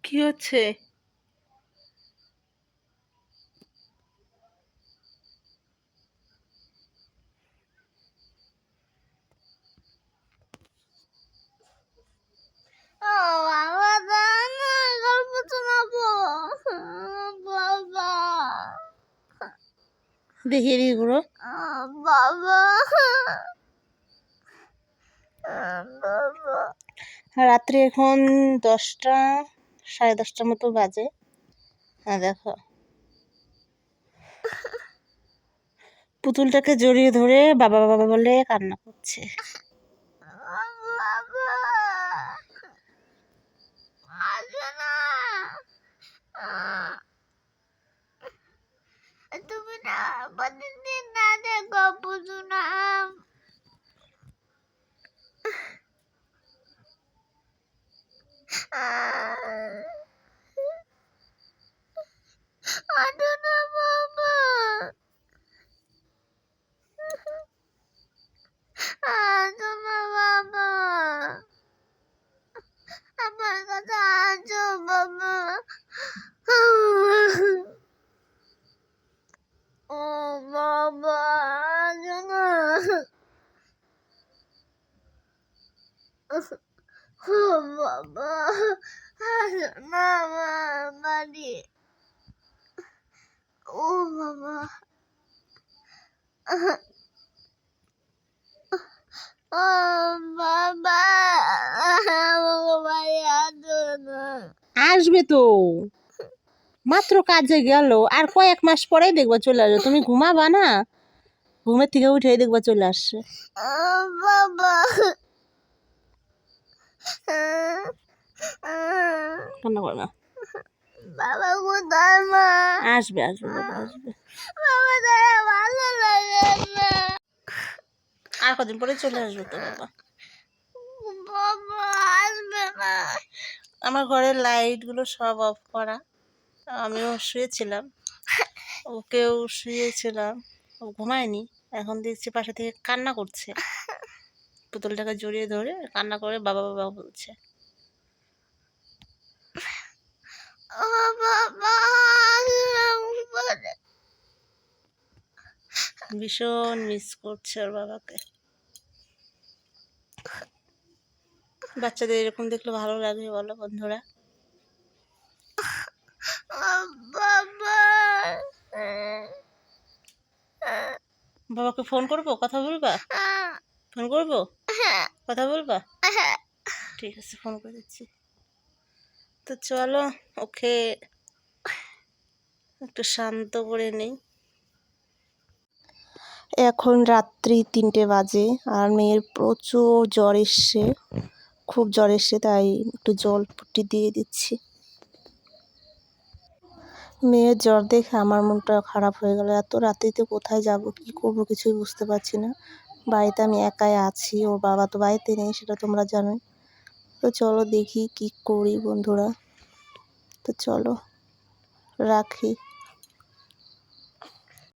কি হচ্ছে? দেখি এদিকে ঘুরো। রাত্রি এখন 10টা 10:30টার মতো বাজে। হ্যাঁ দেখো, পুতুলটাকে জড়িয়ে ধরে বাবা বাবা বলে কান্না করছে। তুমি না প্রতিদিন না দেখো বুঝু না। আদনা বাবা, আদনা বাবা, আমার কথা আজো বাবা। ও বাবা, আদনা। ও বাবা, আদনা বাড়ি। ও বাবা, ও বাবা, আমাকে বাড়ি আদনা। আসবে তো, মাত্র কাজে গেল, আর কয়েক মাস পরেই দেখবা চলে আসবে। তুমি ঘুমাবা না, ঘুমের থেকে উঠে দেখবা চলে আসছে। বাবা, কান্না করবে না। বাবা কোথায় মা? আসবে আসবে বাবা আসবে। বাবা তারা ভালো লাগে না। আর কদিন পরে চলে আসবে তো বাবা। বাবা আসবে না। আমার ঘরের লাইটগুলো সব অফ করা, আমিও শুয়েছিলাম, ওকেও শুয়েছিলাম, ও ঘুমায়নি। এখন দেখছি পাশে থেকে কান্না করছে, পুতুলটাকে জড়িয়ে ধরে কান্না করে বাবা বাবা বলছে। ও বাবা, ভীষণ মিস করছে ওর বাবাকে। বাচ্চাদের এরকম দেখলে ভালো লাগে বলো বন্ধুরা? বাবা, বাবাকে ফোন করবো, কথা বলবা? ফোন করবো, কথা বলবা? ঠিক আছে, ফোন করে দিচ্ছি। তো চলো, ওকে একটু শান্ত করে নেই। এখন রাত্রি 3টে বাজে, আর মেয়ের প্রচুর জ্বর এসছে, খুব জ্বর এসছে, তাই একটু জল পট্টি দিয়ে দিচ্ছি। মেয়ের জ্বর দেখে আমার মনটা খারাপ হয়ে গেল। এত রাত্রিতে কোথায় যাব, কি করব কিছুই বুঝতে পারছি না। বাড়িতে আমি একাই আছি, ওর বাবা তো বাড়িতে নেই, সেটা তোমরা জানোই। তো চলো দেখি কি করি বন্ধুরা। তো চলো রাখি।